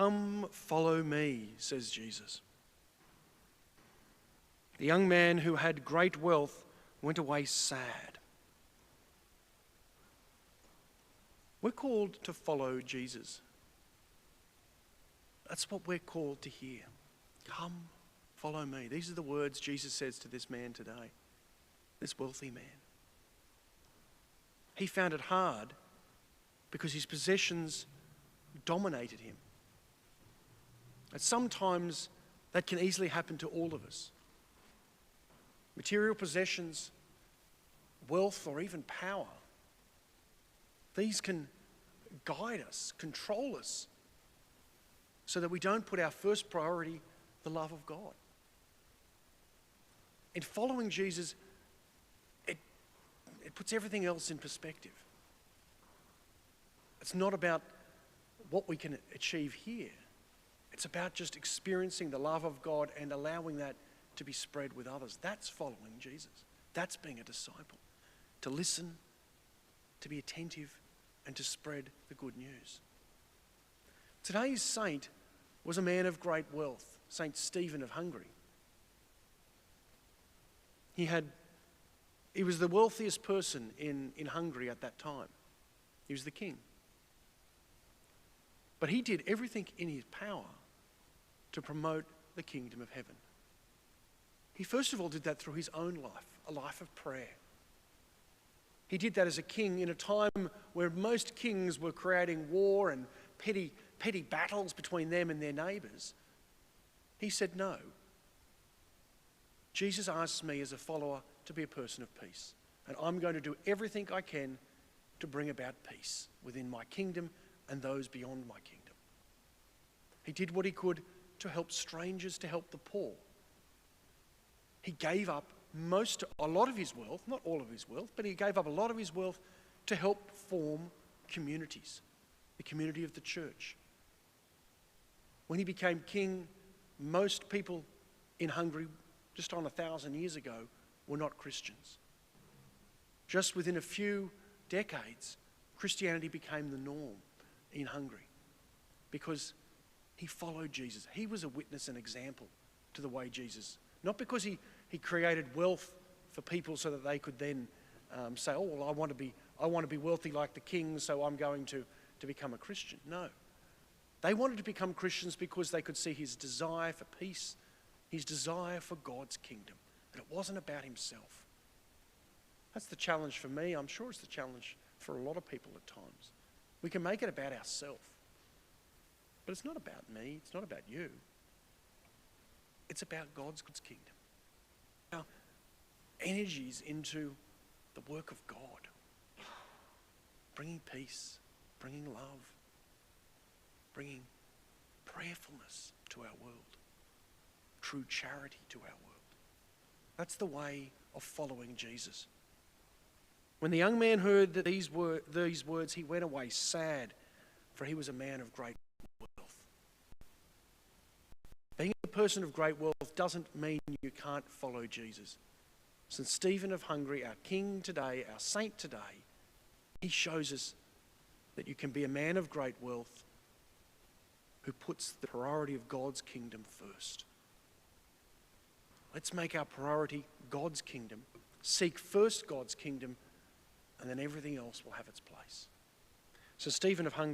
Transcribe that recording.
"Come, follow me," says Jesus. The young man who had great wealth went away sad. We're called to follow Jesus. That's what we're called to hear. Come, follow me. These are the words Jesus says to this man today, this wealthy man. He found it hard because his possessions dominated him. And sometimes that can easily happen to all of us. Material possessions, wealth, or even power, these can guide us, control us, so that we don't put our first priority, the love of God. In following Jesus, it puts everything else in perspective. It's not about what we can achieve here. It's about just experiencing the love of God and allowing that to be spread with others. That's following Jesus. That's being a disciple. To listen, to be attentive, and to spread the good news. Today's saint was a man of great wealth, Saint Stephen of Hungary. He was the wealthiest person in Hungary at that time. He was the king. But he did everything in his power to promote the kingdom of heaven. He first of all did that through his own life, a life of prayer. He did that as a king in a time where most kings were creating war and petty battles between them and their neighbours. He said, no. Jesus asks me as a follower to be a person of peace. And I'm going to do everything I can to bring about peace within my kingdom and those beyond my kingdom. He did what he could to help strangers, to help the poor. He gave up a lot of his wealth, not all of his wealth, but he gave up a lot of his wealth to help form communities, the community of the church. When he became king, most people in Hungary, just on 1,000 years ago, were not Christians. Just within a few decades, Christianity became the norm in Hungary because he followed Jesus. He was a witness and example to the way Jesus, not because he created wealth for people so that they could then say, oh, well, I want to be wealthy like the king, so I'm going to become a Christian. No. They wanted to become Christians because they could see his desire for peace, his desire for God's kingdom, that it wasn't about himself. That's the challenge for me. I'm sure it's the challenge for a lot of people at times. We can make it about ourselves. But it's not about me. It's not about you. It's about God's kingdom. Our energies into the work of God. Bringing peace, bringing love, bringing prayerfulness to our world. True charity to our world. That's the way of following Jesus. When the young man heard that these words, he went away sad, for he was a man of great wealth. Being a person of great wealth doesn't mean you can't follow Jesus. St. Stephen of Hungary, our king today, our saint today, he shows us that you can be a man of great wealth who puts the priority of God's kingdom first. Let's make our priority God's kingdom. Seek first God's kingdom, and then everything else will have its place. So Stephen of Hungary